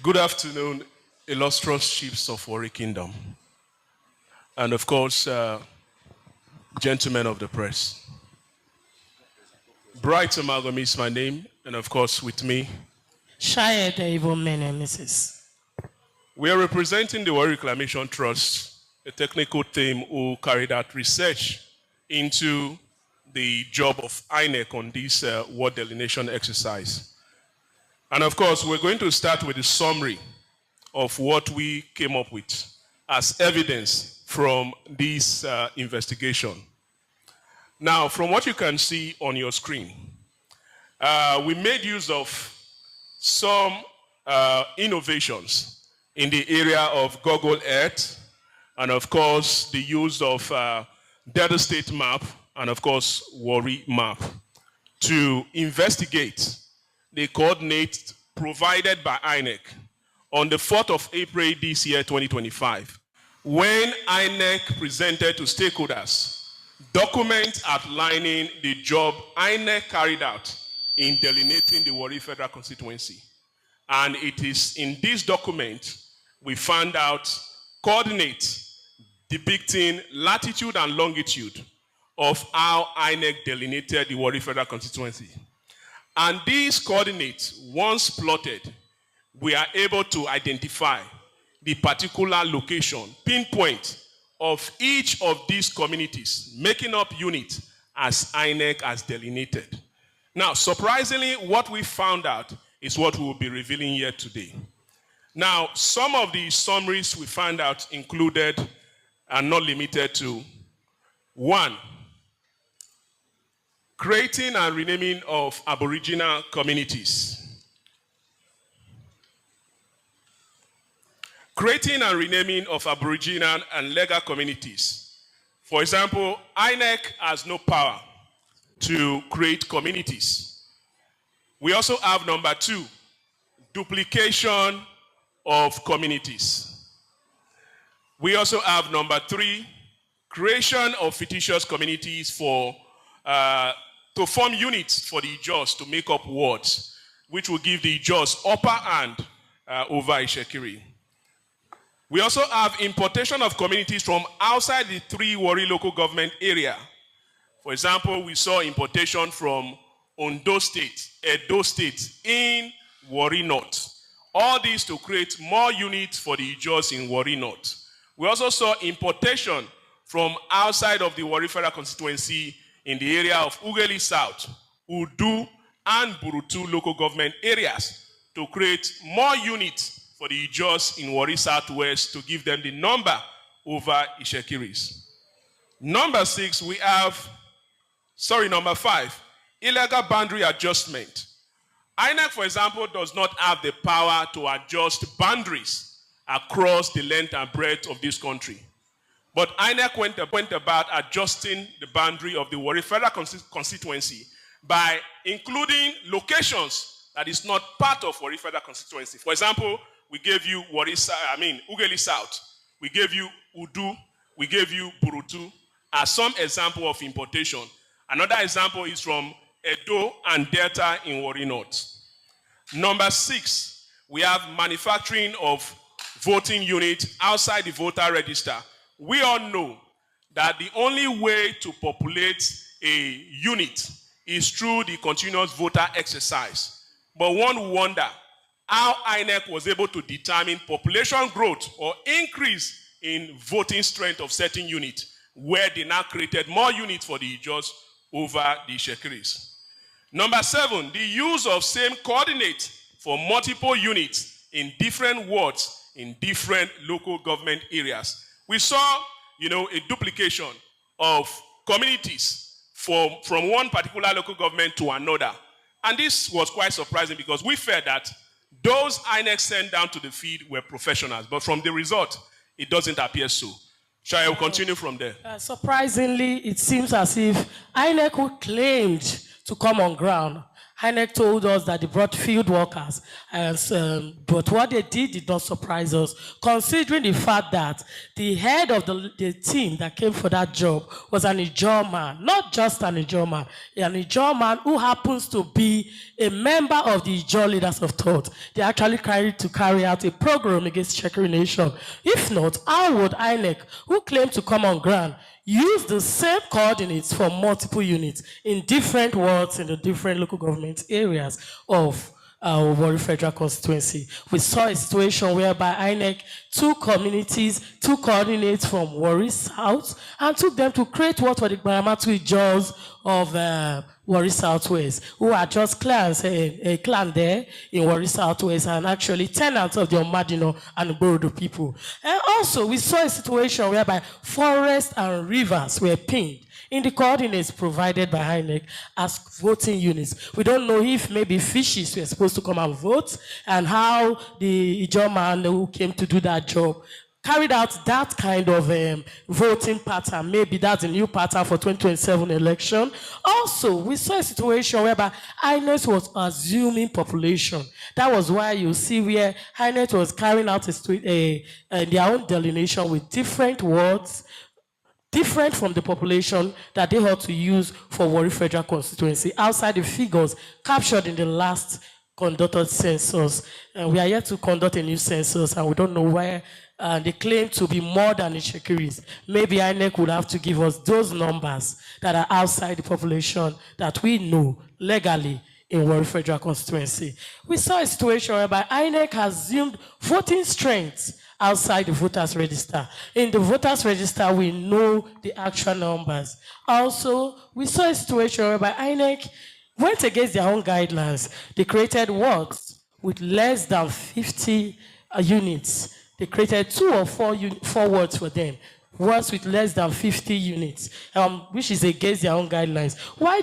Good afternoon, illustrious chiefs of Warri Kingdom, and of course, gentlemen of the press. Bright Amalgam is my name, and of course, with me, Shayed Mrs. We are representing the Warri Reclamation Trust, a technical team who carried out research into the job of INEC on this ward delineation exercise. And of course, we're going to start with a summary of what we came up with as evidence from this investigation. Now, from what you can see on your screen, we made use of some innovations in the area of Google Earth, and of course, the use of Delta State map, and of course, Warri map, to investigate the coordinates provided by INEC on the 4th of April this year, 2025, when INEC presented to stakeholders documents outlining the job INEC carried out in delineating the Warri Federal Constituency. And it is in this document we found out coordinates depicting latitude and longitude of how INEC delineated the Warri Federal Constituency. And these coordinates, once plotted, we are able to identify the particular location, pinpoint of each of these communities, making up units as INEC has delineated. Now, surprisingly, what we found out is what we will be revealing here today. Now, some of the summaries we found out included and not limited to: 1, creating and renaming of Aboriginal communities. Creating and renaming of Aboriginal and legal communities. For example, INEC has no power to create communities. We also have number 2, duplication of communities. We also have number 3, creation of fictitious communities to form units for the Ijaws to make up wards, which will give the Ijaws upper hand over Ishekiri. We also have importation of communities from outside the 3 Warri local government area. For example, we saw importation from Ondo State, Edo State, in Warri North. All these to create more units for the Ijaws in Warri North. We also saw importation from outside of the Warri Federal Constituency in the area of Ughelli South, Udu, and Burutu local government areas to create more units for the Ijaws in Warri Southwest to give them the number over Ishekiris. Number 5, illegal boundary adjustment. INEC, for example, does not have the power to adjust boundaries across the length and breadth of this country. But INEC went about adjusting the boundary of the Warri Federal Constituency by including locations that is not part of Warri Federal Constituency. For example, we gave you Ughelli South, we gave you Udu, we gave you Burutu as some example of importation. Another example is from Edo and Delta in Warri North. Number 6, we have manufacturing of voting units outside the voter register. We all know that the only way to populate a unit is through the continuous voter exercise. But one wonder how INEC was able to determine population growth or increase in voting strength of certain units, where they now created more units for the Ijaws over the Shekiris. Number 7, the use of same coordinates for multiple units in different wards in different local government areas. We saw, a duplication of communities from one particular local government to another. And this was quite surprising because we felt that those INEC sent down to the field were professionals. But from the result, it doesn't appear so. Shall I continue from there? Surprisingly, it seems as if INEC, who claimed to come on ground, INEC told us that they brought field workers, but what they did not surprise us, considering the fact that the head of the team that came for that job was an Ijaw man, not just an Ijaw man, an Ijaw man who happens to be a member of the Ijaw Leaders of Thought. They actually carry out a program against Shekiri Nation. If not, how would INEC, who claimed to come on ground, use the same coordinates for multiple units in different wards in the different local government areas of Warri Federal Constituency? We saw a situation whereby INEC took coordinates from Warri South and took them to create what were the Baramatu Ijaws of Warri Southwest, who are just clans, a clan there in Warri Southwest, and actually tenants of the Omadino and Borodo people. And also, we saw a situation whereby forests and rivers were pinned in the coordinates provided by INEC as voting units. We don't know if maybe fishes were supposed to come and vote, and how the Ijaw man who came to do that job carried out that kind of voting pattern. Maybe that's a new pattern for 2027 election. Also, we saw a situation whereby INEC was assuming population. That was why you see where INEC was carrying out their own delineation with different wards, different from the population that they had to use for Warri Federal Constituency, outside the figures captured in the last conducted census. We are yet to conduct a new census, and we don't know where they claim to be more than the Shekiris. Maybe INEC would have to give us those numbers that are outside the population that we know legally in Warri Federal Constituency. We saw a situation whereby INEC assumed voting strength outside the voters register. In the voters register, we know the actual numbers. Also, we saw a situation whereby INEC went against their own guidelines. They created wards with less than 50 units. They created 2 or 4 wards for them, wards with less than 50 units, which is against their own guidelines. Why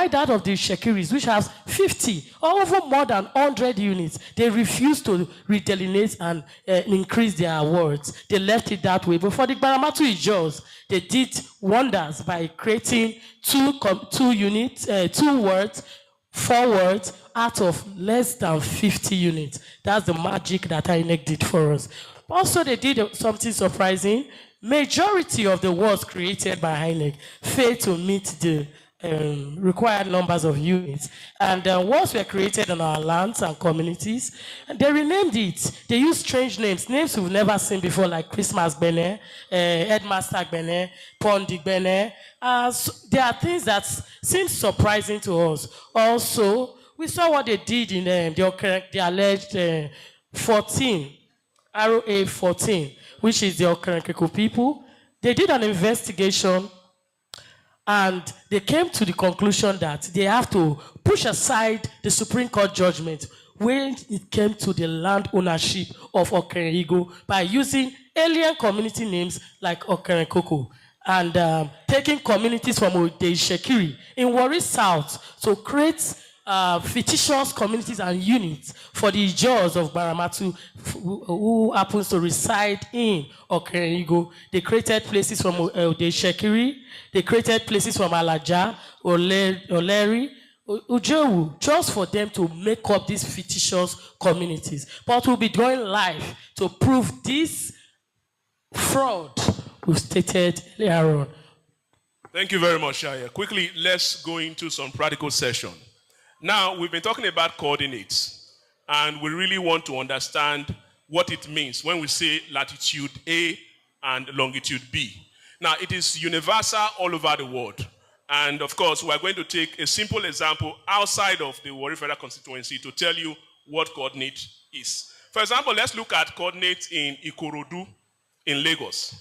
that of the Shekiris, which has 50 or even more than 100 units, they refused to redelineate and increase their wards? They left it that way. But for the Baramatu Ijaws, they did wonders by creating 2 wards, 4 wards out of less than 50 units. That's the magic that INEC did for us. Also, they did something surprising. Majority of the wards created by INEC failed to meet the required numbers of units, and wards were created on our lands and communities, and they renamed it. They used strange names we've never seen before, like Christmas Bene, Headmaster Bene, Pondi Bene. There are things that seem surprising to us. Also, we saw what they did in the alleged 14, ROA 14, which is the Okerenkeko people. They did an investigation, and they came to the conclusion that they have to push aside the Supreme Court judgment when it came to the land ownership of Okereigo by using alien community names like Okerenkoko, and taking communities from the Shekiri in Warri South to create fictitious communities and units for the Ijaws of Baramatu who happens to reside in Okereigo. They created places from the Shekiri. They created places from Alaja, Oleri, Ujewu, just for them to make up these fictitious communities. But we'll be going live to prove this fraud we've stated earlier on. Thank you very much, Shaya. Quickly, let's go into some practical session. Now, we've been talking about coordinates, and we really want to understand what it means when we say latitude A and longitude B. Now, it is universal all over the world. And of course, we are going to take a simple example outside of the Warri Federal Constituency to tell you what coordinate is. For example, let's look at coordinates in Ikorodu in Lagos.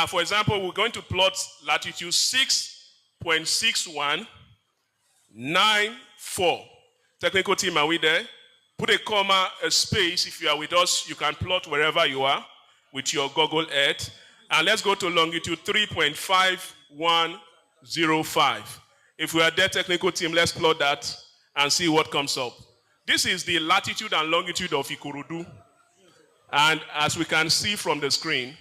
For example, we're going to plot latitude 6.6194. Technical team, are we there? Put a comma, a space. If you are with us, you can plot wherever you are with your Google Earth. And let's go to longitude 3.5105. If we are there, technical team, let's plot that and see what comes up. This is the latitude and longitude of Ikorodu. And as we can see from the screen,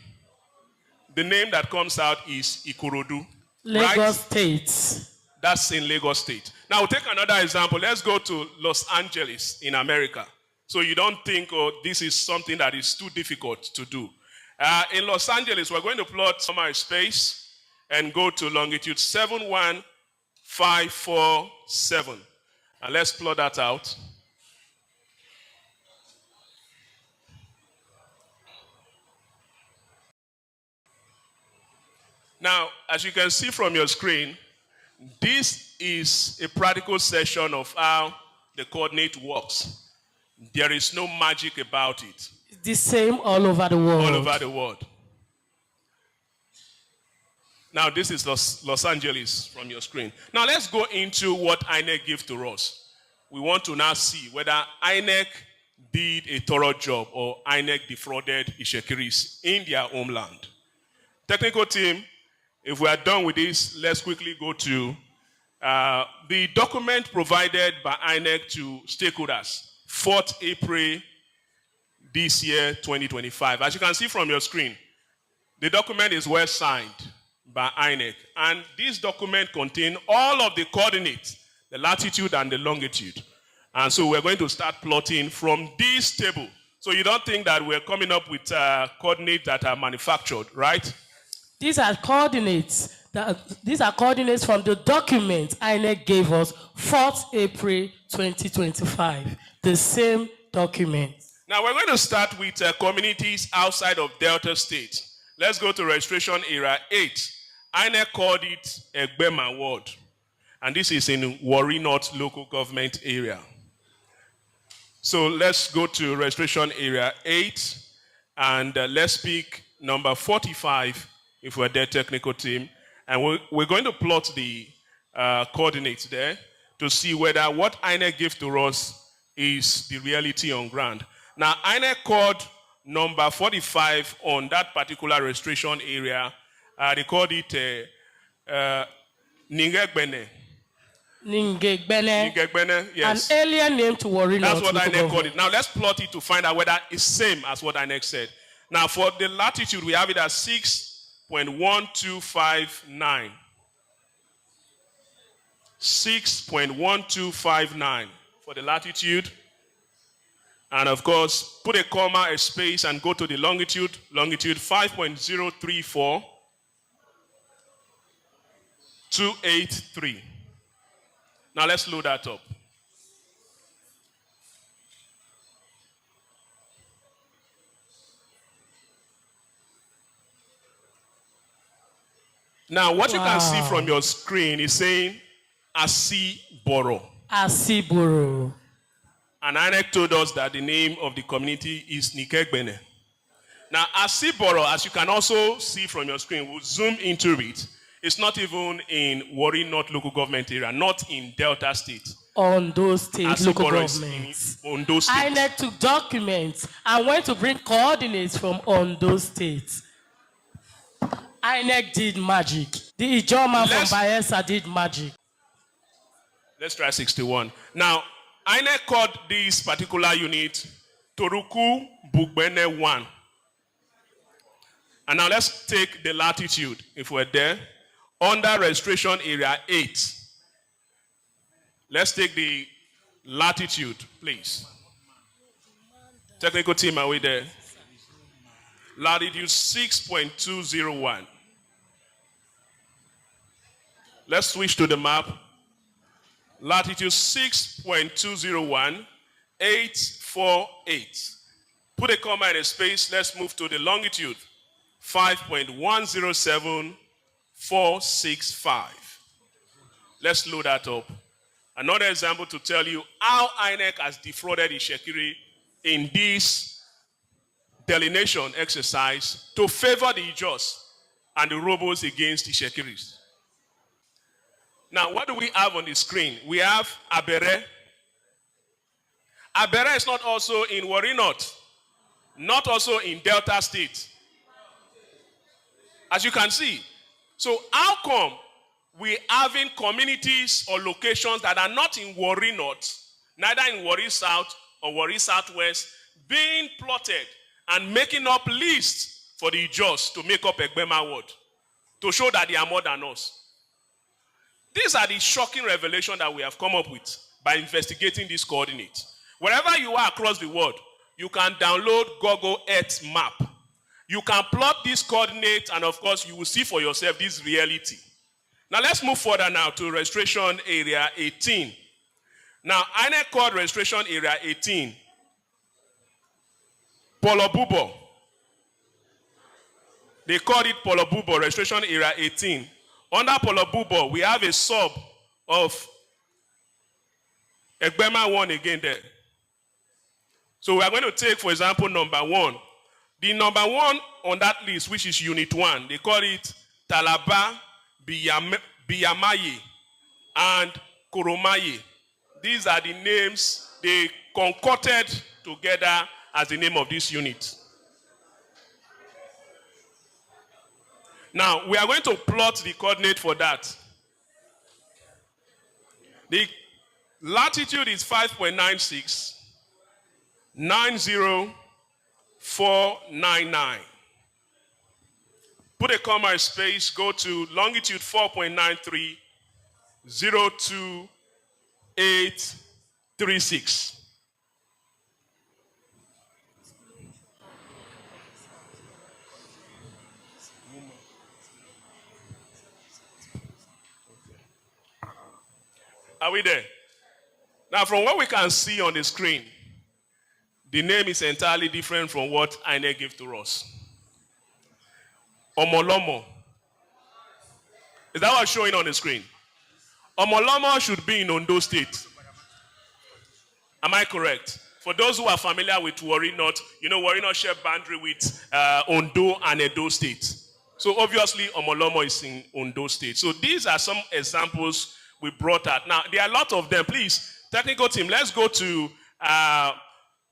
the name that comes out is Ikorodu. Lagos State. That's in Lagos State. Now, we'll take another example. Let's go to Los Angeles in America. So you don't think, oh, this is something that is too difficult to do. In Los Angeles, we're going to plot some space and go to longitude 71547. And let's plot that out. Now, as you can see from your screen, this is a practical session of how the coordinate works. There is no magic about it. It's the same all over the world. All over the world. Now, this is Los Angeles from your screen. Now, let's go into what INEC gives to us. We want to now see whether INEC did a thorough job or INEC defrauded Ishekiris in their homeland. Technical team, if we are done with this, let's quickly go to the document provided by INEC to stakeholders, 4th April this year, 2025. As you can see from your screen, the document is well signed by INEC. And this document contains all of the coordinates, the latitude and the longitude. And so we're going to start plotting from this table. So you don't think that we're coming up with coordinates that are manufactured, right? These are coordinates from the document INEC gave us 4th April 2025. The same document. Now we're going to start with communities outside of Delta State. Let's go to registration area 8. INEC called it Egbema Ward. And this is in Warri North local government area. So let's go to registration area 8. And let's pick number 45 if we're there, technical team. And we're going to plot the coordinates there to see whether what INEC gave to us is the reality on ground. Now, INEC called number 45 on that particular registration area. They called it Ningegbene. Ningegbene, yes. An alien name to Warri North. That's what INEC called it. Now, let's plot it to find out whether it's same as what INEC said. Now, for the latitude, we have it as 6.1259. 6.1259 for the latitude. And of course, put a comma, a space, and go to the longitude. Longitude 5.034. 283. Now let's load that up. Now, what you can see from your screen is saying Asiboro. Asiboro. And INEC told us that the name of the community is Nikegbene. Now, Asiboro, as you can also see from your screen, we'll zoom into it. It's not even in Warri North local government area, not in Delta State. Ondo State local Asiboro government. Ondo State. INEC took documents and went to bring coordinates from Ondo State. INEC did magic. The Ijoma from Bayelsa did magic. Let's try 61. Now, INEC called this particular unit Toruku Bugbene 1. And now let's take the latitude, if we're there, under registration area 8. Let's take the latitude, please. Technical team, are we there? Latitude 6.201. Let's switch to the map. Latitude 6.201, 848. Put a comma in a space. Let's move to the longitude. 5.107, 465. Let's load that up. Another example to tell you how INEC has defrauded Ishekiri in this delineation exercise to favor the Ijos and the Robos against Ishekiris. Now, what do we have on the screen? We have Abere. Abere is not also in Warri North, not also in Delta State. As you can see. So how come we having communities or locations that are not in Warri North, neither in Warri South or Warri Southwest, being plotted and making up lists for the Ijos to make up Egbema Ward, to show that they are more than us? These are the shocking revelations that we have come up with by investigating these coordinates. Wherever you are across the world, you can download Google Earth map. You can plot these coordinates, and of course, you will see for yourself this reality. Now, let's move further now to Registration Area 18. Now, INEC called Registration Area 18 Polobubo. They called it Polobubo, Registration Area 18. Under Polobubo, we have a sub of Egbema 1 again there. So we are going to take, for example, number 1. The number 1 on that list, which is Unit 1, they call it Talaba Biyamaye and Koromaye. These are the names they concocted together as the name of this unit. Now, we are going to plot the coordinate for that. The latitude is 5.96, 90499. Put a comma in space, go to longitude 4.93, 02836. Are we there? Now, from what we can see on the screen, the name is entirely different from what INEC gave to us. Omolomo. Is that what's showing on the screen? Omolomo should be in Ondo State. Am I correct? For those who are familiar with Warri North, you know Warri North share boundary with Ondo and Edo State. So obviously, Omolomo is in Ondo State. So these are some examples we brought out. Now, there are a lot of them. Please, technical team, let's go to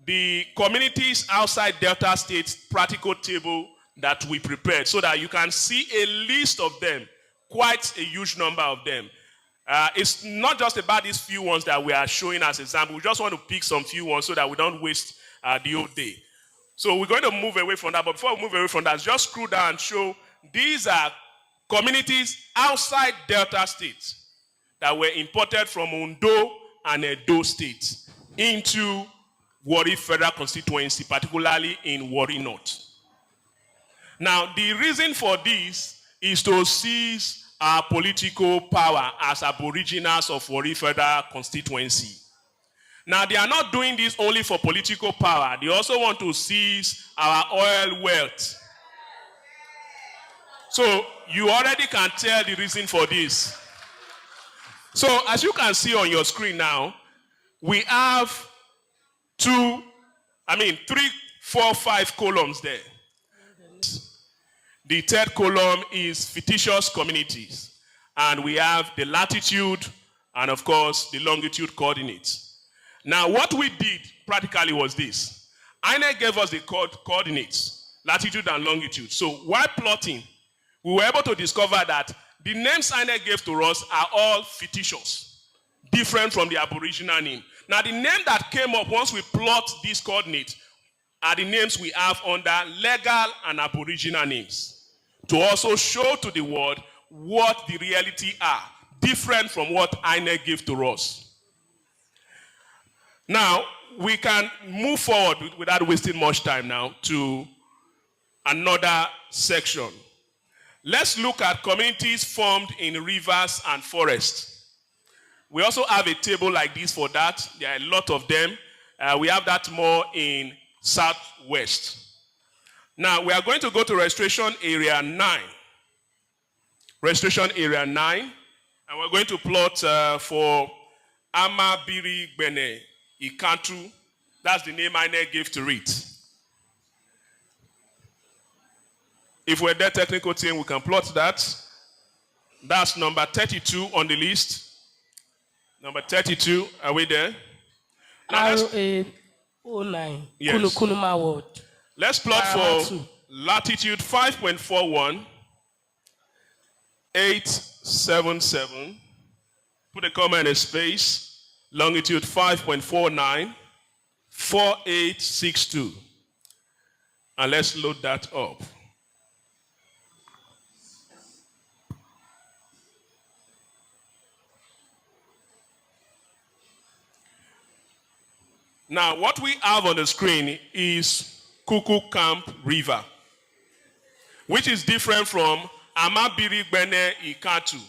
the communities outside Delta State practical table that we prepared so that you can see a list of them, quite a huge number of them. It's not just about these few ones that we are showing as example. We just want to pick some few ones so that we don't waste the whole day. So we're going to move away from that. But before we move away from that, just scroll down and show these are communities outside Delta State that were imported from Ondo and Edo State into Warri Federal Constituency, particularly in Warri North. Now, the reason for this is to seize our political power as aboriginals of Warri Federal Constituency. Now, they are not doing this only for political power. They also want to seize our oil wealth. So, you already can tell the reason for this. So, as you can see on your screen now, we have 3, 4, 5 columns there. The third column is fictitious communities. And we have the latitude and, of course, the longitude coordinates. Now, what we did practically was this. INEC gave us the coordinates, latitude and longitude. So, while plotting, we were able to discover that the names INEC gave to us are all fictitious, different from the Aboriginal name. Now, the name that came up once we plot these coordinates are the names we have under legal and Aboriginal names, to also show to the world what the reality are, different from what INEC gave to us. Now, we can move forward without wasting much time now to another section. Let's look at communities formed in rivers and forests. We also have a table like this for that. There are a lot of them. We have that more in Southwest. Now, we are going to go to Registration Area 9. Registration Area 9. And we're going to plot for Amabiri Bene Ikantu. That's the name INEC gave to it. If we're there, technical team, we can plot that. That's number 32 on the list. Number 32, are we there? Now, RA09, yes. Kunuma Ward. Let's plot for latitude 5.41, 877. Put a comma in a space. Longitude 5.49, 4862. And let's load that up. Now, what we have on the screen is Kuku Camp River, which is different from Amabiri Bene Ikatu,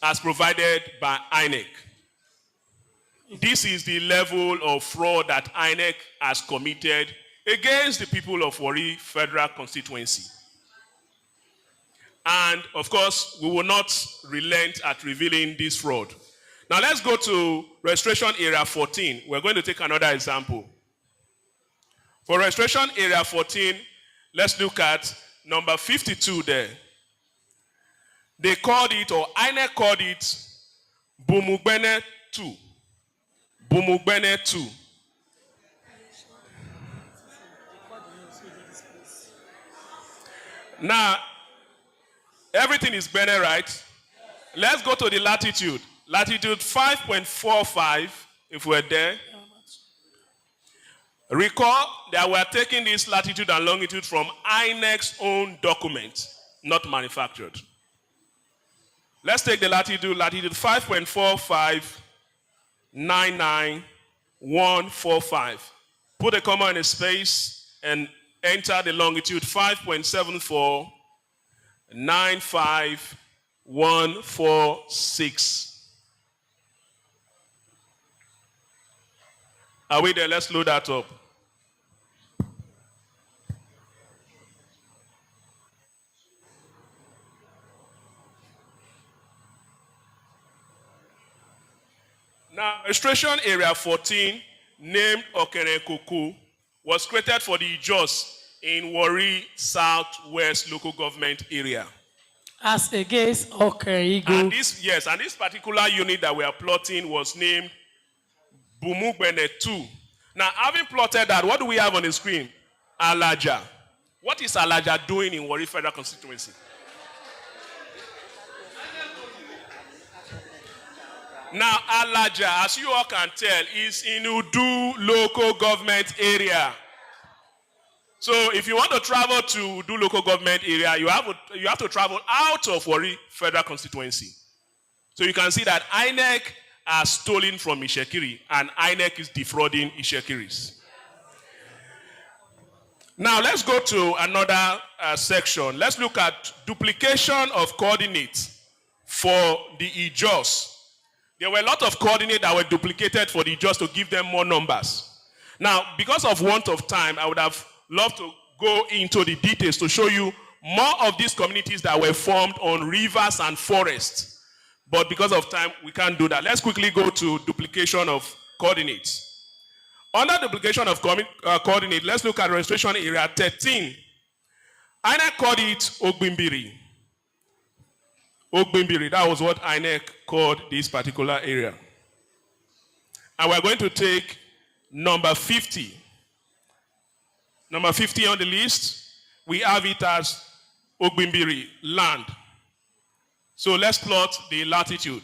as provided by INEC. This is the level of fraud that INEC has committed against the people of Warri Federal Constituency. And, of course, we will not relent at revealing this fraud. Now, let's go to Registration Area 14. We're going to take another example. For Registration Area 14, let's look at number 52 there. They called it, or INEC called it, Bumugbene 2. Bumugbene 2. Now, everything is Bene, right? Let's go to the latitude. Latitude 5.45, if we're there. Recall that we're taking this latitude and longitude from INEC's own document, not manufactured. Let's take the latitude 5.45, 99145. Put a comma in a space and enter the longitude 5.74, 95146. Are we there? Let's load that up. Now, Registration Area 14, named Okerenkuku, was created for the Ijos in Warri Southwest local government area. As against Okerigo. And this particular unit that we are plotting was named Bumugbene 2. Now, having plotted that, what do we have on the screen? Alaja. What is Alaja doing in Warri Federal Constituency? Now, Alaja, as you all can tell, is in Udu local government area. So, if you want to travel to Udu local government area, you have to travel out of Warri Federal Constituency. So, you can see that INEC are stolen from Ishekiri, and INEC is defrauding Ishekiris. Now, let's go to another section. Let's look at duplication of coordinates for the Ijos. There were a lot of coordinates that were duplicated for the Ijos to give them more numbers. Now, because of want of time, I would have loved to go into the details to show you more of these communities that were formed on rivers and forests. But because of time, we can't do that. Let's quickly go to duplication of coordinates. Under duplication of coordinate, let's look at Registration Area 13. INEC called it Ogbimbiri. Ogbimbiri, that was what INEC called this particular area. And we're going to take number 50. Number 50 on the list, we have it as Ogbimbiri, land. So let's plot the latitude.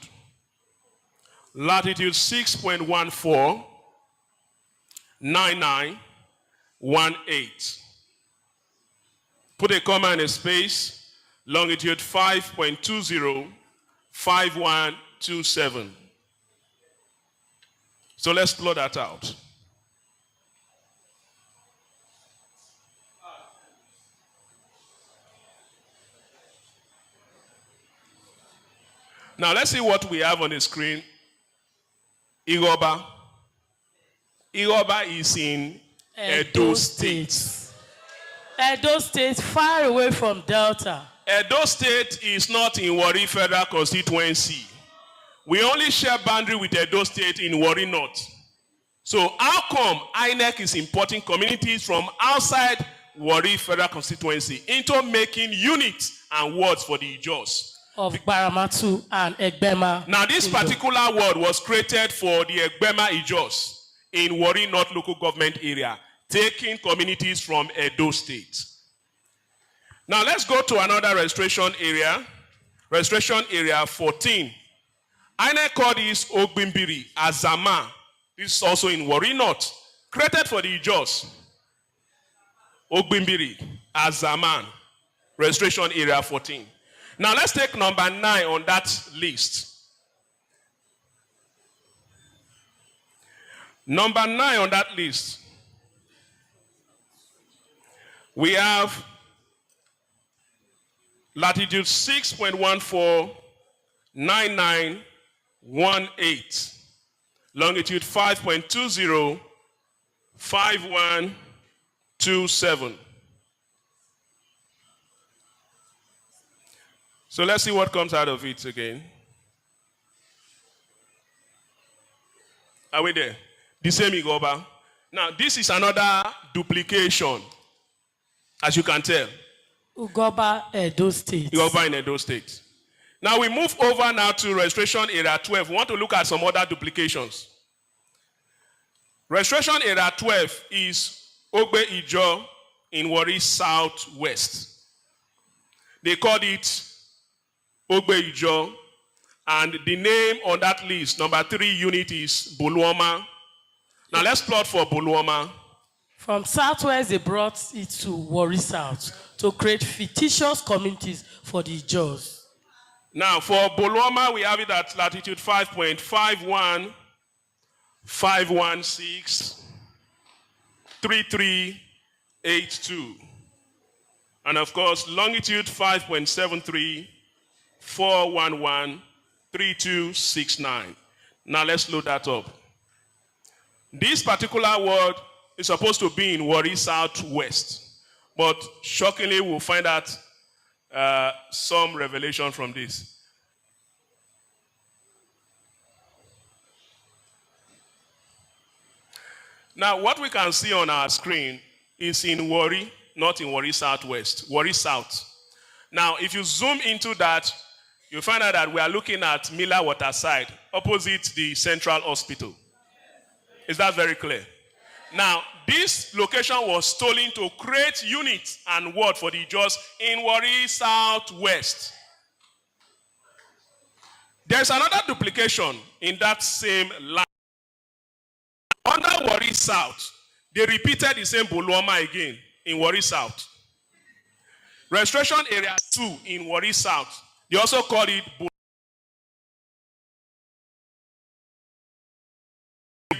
Latitude 6.14, 9918. Put a comma in a space. Longitude 5.20, 5127. So let's plot that out. Now, let's see what we have on the screen. Igoba. Igoba is in Edo State. Edo State, far away from Delta. Edo State is not in Warri Federal Constituency. We only share boundary with Edo State in Warri North. So how come INEC is importing communities from outside Warri Federal Constituency into making units and wards for the Ijos? Of Baramatu and Egbema. Now, this particular ward was created for the Egbema Ijos in Warri North local government area, taking communities from Edo State. Now, let's go to another registration area. Registration Area 14. INEC called this Ogbimbiri, Azama. This is also in Warri North, created for the Ijos. Ogbimbiri, Azaman. Registration Area 14. Now, let's take number 9 on that list. Number 9 on that list, we have latitude 6.149918, longitude 5.205127. So let's see what comes out of it again. Are we there? The same Igoba. Now, this is another duplication, as you can tell. Ugoba, Edo State. Igoba in Edo State. Now, we move over now to Registration Area 12. We want to look at some other duplications. Registration Area 12 is Ogbe Ijo in Warri Southwest. They called it Ogbe Ijo, and the name on that list, number 3 unit, is Buluoma. Now let's plot for Buluoma. From Southwest, they brought it to Warri South to create fictitious communities for the Ijos. Now for Buluoma, we have it at latitude 5.515163382. And of course, longitude 5.734113269. Now let's load that up. This particular word is supposed to be in Warri Southwest, but shockingly we'll find out some revelation from this. Now what we can see on our screen is in Warri, not in Warri Southwest, Warri South. Now if you zoom into that, you'll find out that we are looking at Miller Waterside, opposite the Central Hospital. Is that very clear? Now, this location was stolen to create units and word for the Ijos in Warri Southwest. There's another duplication in that same line. Under Warri South, they repeated the same Buluoma again in Warri South. Registration Area 2 in Warri South, they also called it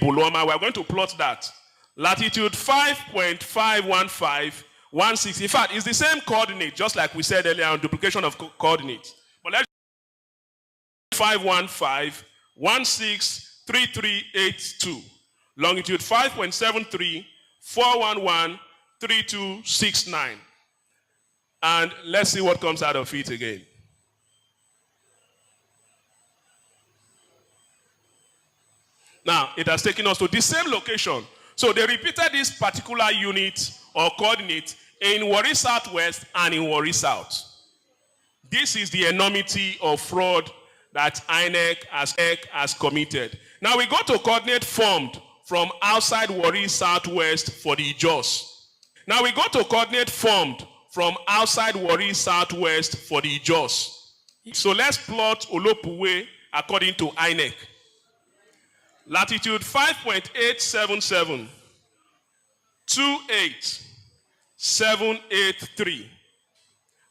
Buluoma. We're going to plot that. Latitude 5.51516. In fact, it's the same coordinate, just like we said earlier on duplication of coordinates. But let's 515163382. Longitude 5.734113269. And let's see what comes out of it again. Now, it has taken us to the same location. So they repeated this particular unit or coordinate in Warri Southwest and in Warri South. This is the enormity of fraud that INEC has committed. Now we go to coordinate formed from outside Warri Southwest for the Ijos. Now we go to coordinate formed from outside Warri Southwest for the Ijos. So let's plot Olopuwe according to INEC. Latitude 5.87728,783.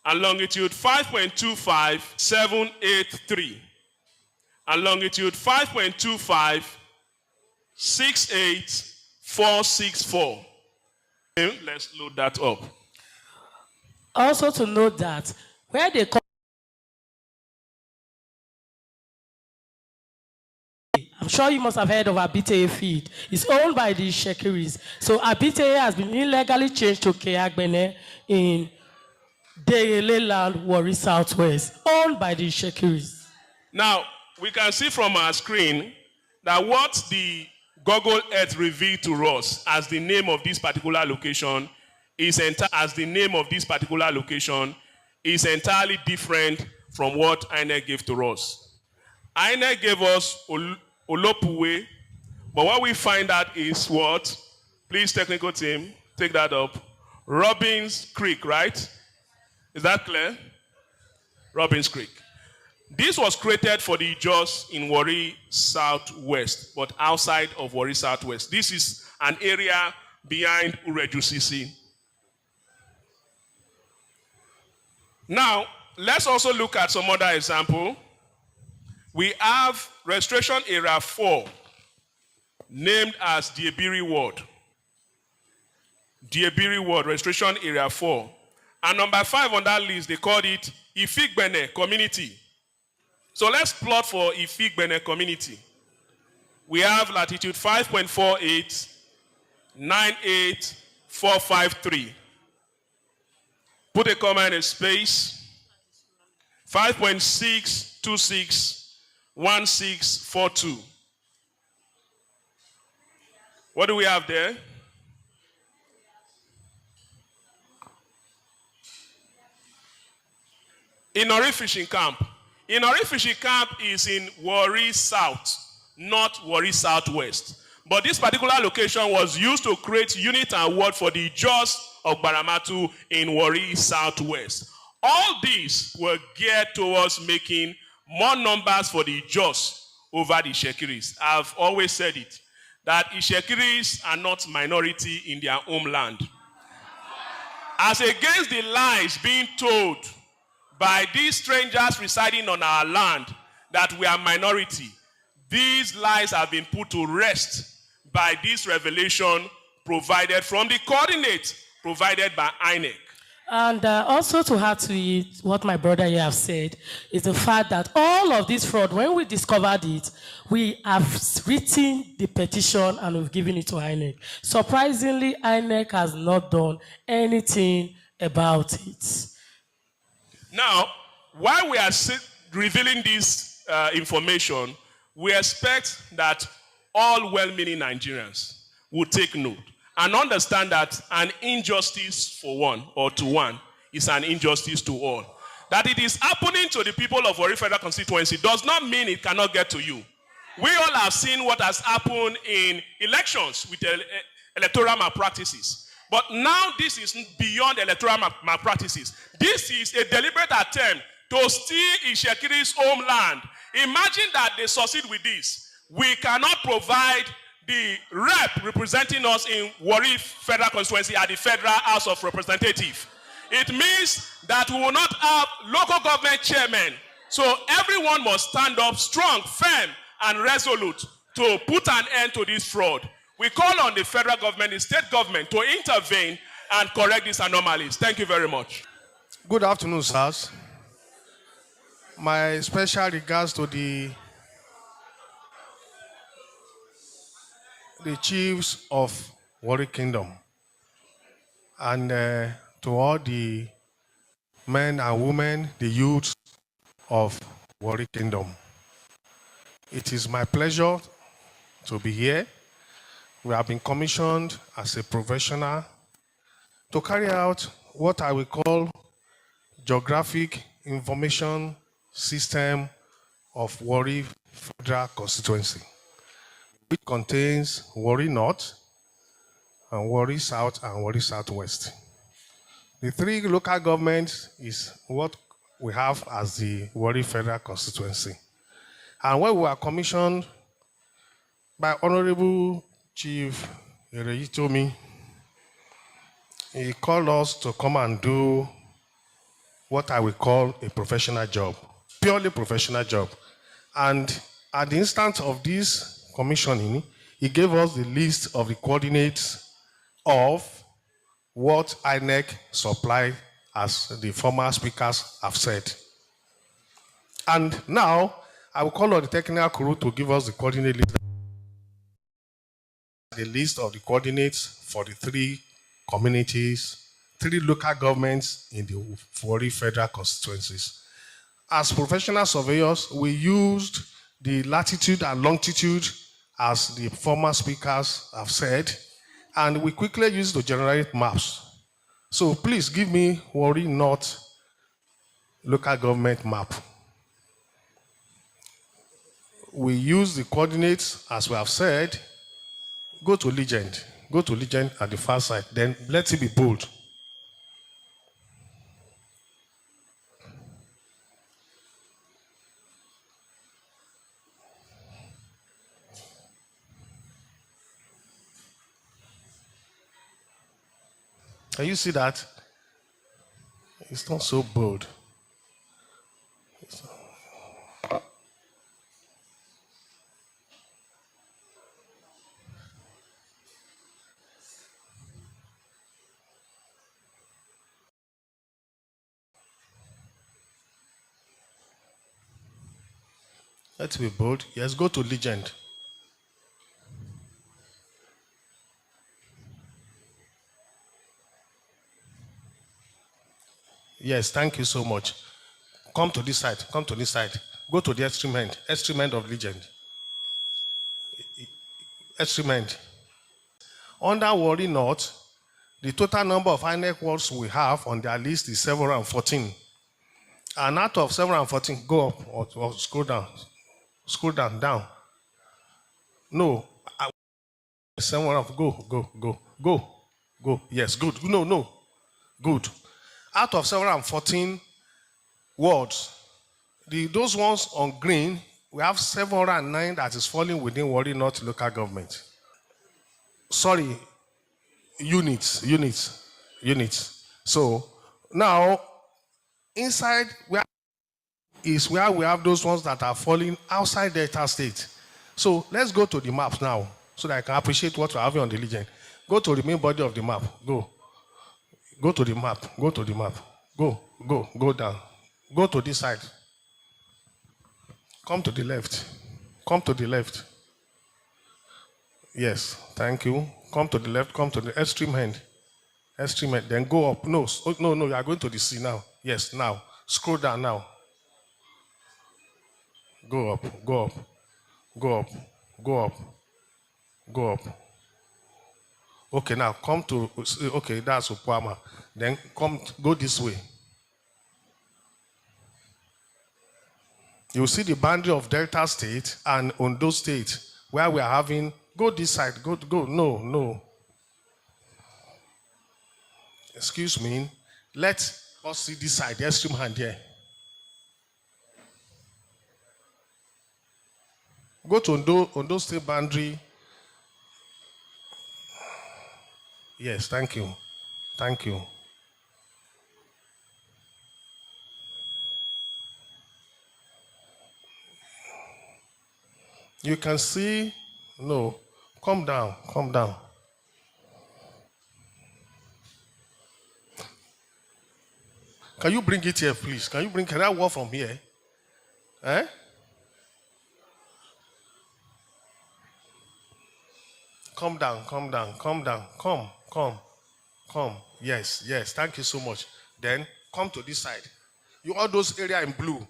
And longitude 5.25783. And longitude 5.2568464. Let's load that up. Also to note that where they call, I'm sure you must have heard of Abite feed. It's owned by the Shekiris. So Abite has been illegally changed to Keagbene in Derele Land, Warri Southwest, owned by the Shekiris. Now, we can see from our screen that what the Google Earth revealed to us as the name of this particular location is entirely different from what INEC gave to us. INEC gave us Olopuwe, but what we find out is what? Please, technical team, take that up. Robbins Creek, right? Is that clear? Robbins Creek. This was created for the Ijos in Warri Southwest, but outside of Warri Southwest. This is an area behind Urejusisi. Now, let's also look at some other example. We have Registration Area 4, named as Diebiri Ward. Diebiri Ward, Registration Area 4. And number 5 on that list, they called it Ifigbene Community. So let's plot for Ifigbene Community. We have latitude 5.48, 98453. Put a comma in a space. 5.6261642. What do we have there? Inori Fishing Camp. Inori Fishing Camp is in Warri South, not Warri Southwest. But this particular location was used to create unit and ward for the Jos of Baramatu in Warri Southwest. All these were geared towards making more numbers for the Jos over the Ishekiris. I've always said it, that Ishekiris are not minority in their homeland. As against the lies being told by these strangers residing on our land that we are minority, these lies have been put to rest by this revelation provided from the coordinates provided by INEC. And also to add to it, what my brother here have said, is the fact that all of this fraud, when we discovered it, we have written the petition and we've given it to INEC. Surprisingly, INEC has not done anything about it. Now, while we are revealing this information, we expect that all well-meaning Nigerians will take note and understand that an injustice for one or to one is an injustice to all. That it is happening to the people of Warri Federal Constituency does not mean it cannot get to you. We all have seen what has happened in elections with electoral malpractices. But now this is beyond electoral malpractices. This is a deliberate attempt to steal Ishekiri's homeland. Imagine that they succeed with this. We cannot provide the rep representing us in Warri Federal Constituency at the Federal House of Representatives. It means that we will not have local government chairmen. So everyone must stand up strong, firm, and resolute to put an end to this fraud. We call on the federal government, the state government, to intervene and correct these anomalies. Thank you very much. Good afternoon, sirs. My special regards to the chiefs of Warri Kingdom and to all the men and women, the youths of Warri Kingdom. It is my pleasure to be here. We have been commissioned as a professional to carry out what I will call geographic information system of Warri Federal Constituency, which contains Warri North and Warri South and Warri Southwest. The three local governments is what we have as the Warri Federal Constituency. And when we were commissioned by Honorable Chief Yereyitomi, he called us to come and do what I will call a professional job, purely professional job. And at the instant of this commissioning, he gave us the list of the coordinates of what INEC supplied, as the former speakers have said. And now, I will call on the technical crew to give us the coordinate list. The list of the coordinates for the three communities, three local governments in the Warri Federal Constituencies. As professional surveyors, we used the latitude and longitude, as the former speakers have said, and we quickly used to generate maps. So please give me Warri North local government map. We use the coordinates, as we have said. Go to legend. Go to legend at the far side. Then let it be bold. Can you see that? It's not so bold. Let's be bold. Yes, go to legend. Yes, thank you so much. Come to this side. Come to this side. Go to the extreme end. Extreme end of legend. Extreme end. Under Warri North, the total number of INEC wards we have on their list is 714. And out of 714, go up or scroll down. Scroll down. No. 714, go. Yes, good. No. Good. Out of 714 wards, those ones on green, we have 709 that is falling within Warri North local government. Sorry, units. So now, inside where we have those ones that are falling outside Delta State. So let's go to the maps now so that I can appreciate what we're having on the legend. Go to the main body of the map. Go to the map. Go down. Go to this side. Come to the left. Yes, thank you. Come to the left, come to the extreme end. Then go up. No, you are going to the sea now. Yes, now. Scroll down now. Go up. Okay, now come to, okay, that's Ukwama. Then go this way. You see the boundary of Delta State and Ondo State, where we are having, go this side, go, no. Excuse me, let us see this side, the extreme hand here. Go to Ondo State boundary. Yes, thank you. You can see, no, come down. Can you bring it here, please? Can I walk from here? Eh? Come down. Come. Yes, thank you so much. Then come to this side. All those areas in blue.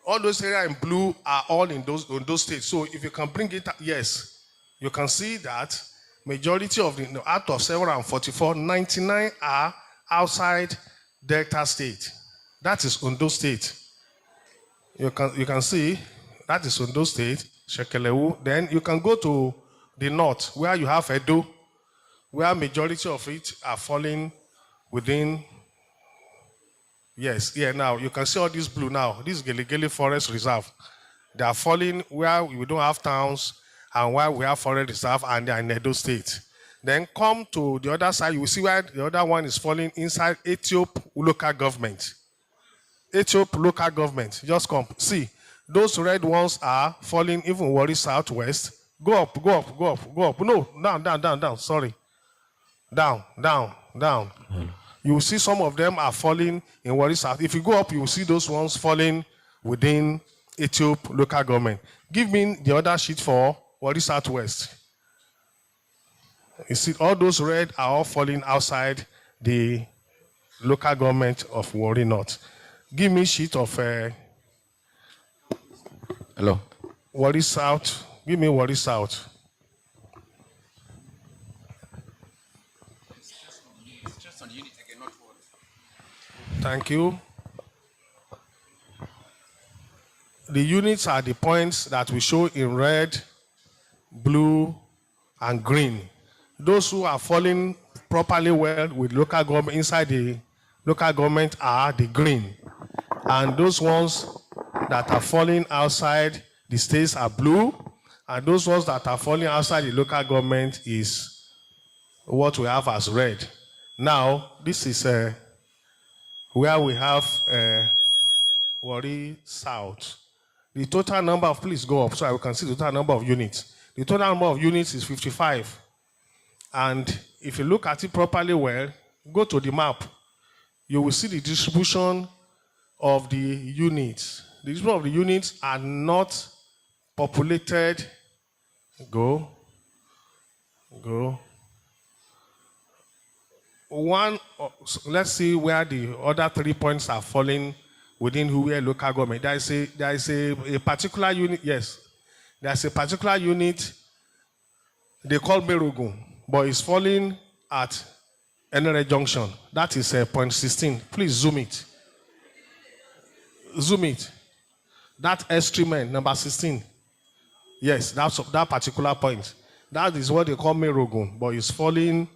All those areas in blue are all in those states. So if you can bring it, yes, you can see that majority of the out of 744, 99 are outside Delta State. That is Ondo State. You can see that is Ondo State, Shekelewu. Then you can go to the north where you have Edo, where majority of it are falling within. Yes, here now, you can see all this blue now. This is Gelegele Forest Reserve. They are falling where we don't have towns and where we have forest reserve, and they are in Edo State. Then come to the other side, you will see where the other one is falling inside Ethiopia local government. Just come. See, those red ones are falling even Warri Southwest. Go up. No, down. Sorry. Down. You will see some of them are falling in Warri South. If you go up, you will see those ones falling within Ethiopia local government. Give me the other sheet for Warri Southwest. You see, all those red are all falling outside the local government of Warri North. Give me sheet of Hello. Warri South. Give me Warri South. Thank you. The units are the points that we show in red, blue, and green. Those who are falling properly well with local government inside the local government are the green. And those ones that are falling outside the states are blue. And those ones that are falling outside the local government is what we have as red. Now, this is where we have Warri South. The total number of, please go up so I can see the total number of units. The total number of units is 55. And if you look at it properly well, go to the map, you will see the distribution of the units. The distribution of the units are not populated. Go. One, let's see where the other 3 points are falling within Huye local government. There is a particular unit, yes. There's a particular unit they call Merogun, but it's falling at Enere Junction. That is point 16. Please zoom it. Zoom it. That extreme number 16. Yes, that's that particular point. That is what they call Merogun, but it's falling.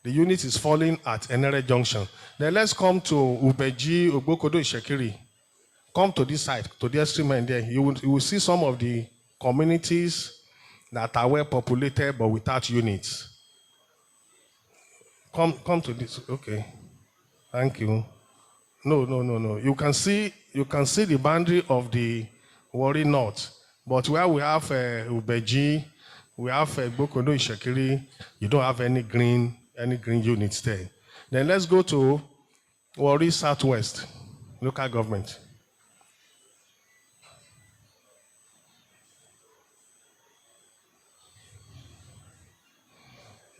The unit is falling at Enere Junction. Then let's come to Ubeji, Ogbokodo, Ishekiri. Come to this side, to the extreme end there. You will see some of the communities that are well populated but without units. Come to this. Okay. Thank you. No. You can see the boundary of the Warri North. But where we have Ubeji, we have Ogbokodo, Ishekiri, you don't have any green units there. Then let's go to Warri Southwest, local government.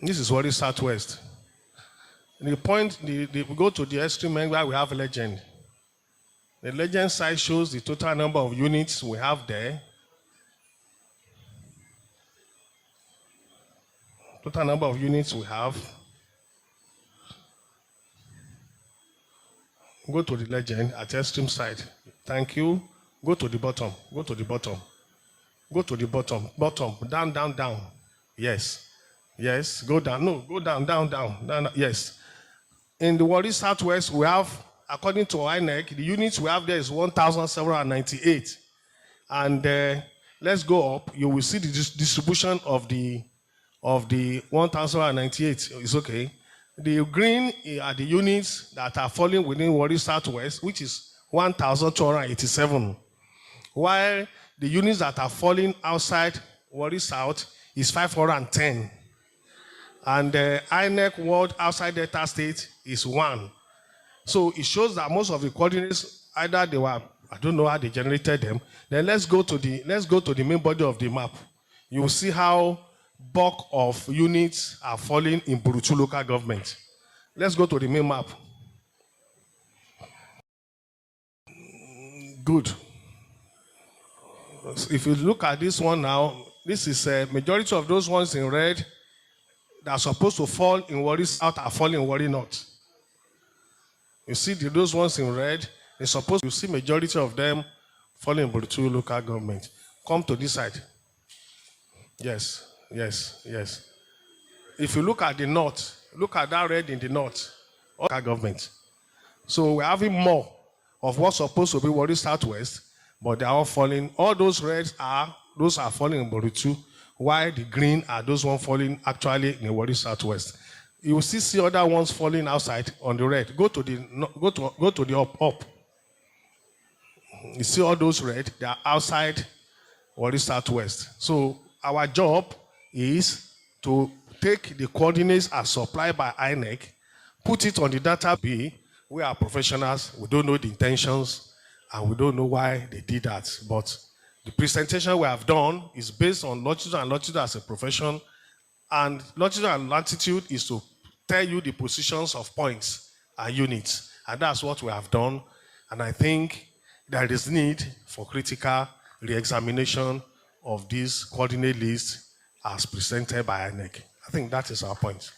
This is Warri Southwest. We go to the extreme end where we have legend. The legend side shows the total number of units we have there. Total number of units we have. Go to the legend at extreme side. Thank you. Go to the bottom. Go to the bottom. Go to the bottom. Bottom. Down. Yes. Go down. No. Go down. Yes. In the Warri Southwest, we have, according to INEC, the units we have there is 1,798. And let's go up. You will see the distribution of the 1,098. It's okay. The green are the units that are falling within Warri Southwest, which is 1,287. While the units that are falling outside Warri South is 510. And the INEC ward outside Delta State is 1. So it shows that most of the coordinates, either they were, I don't know how they generated them. Then let's go to the main body of the map. You will see how bulk of units are falling in Burutu local government. Let's go to the main map. Good. If you look at this one now, this is a majority of those ones in red that are supposed to fall in Warri South are falling in Warri North. You see those ones in red, you see majority of them falling in Burutu local government. Come to this side. Yes. If you look at the north, look at that red in the north, local government. So we're having more of what's supposed to be Warri Southwest, but they're all falling. All those reds are falling in Burutu, while the green are those ones falling actually in Warri Southwest. You will see other ones falling outside on the red. Go to the up. You see all those red, they are outside Warri Southwest. So our job is to take the coordinates as supplied by INEC, put it on the database. We are professionals, we don't know the intentions, and we don't know why they did that. But the presentation we have done is based on longitude and latitude as a profession, and longitude and latitude is to tell you the positions of points and units. And that's what we have done. And I think there is need for critical re-examination of these coordinate lists as presented by INEC. I think that is our point.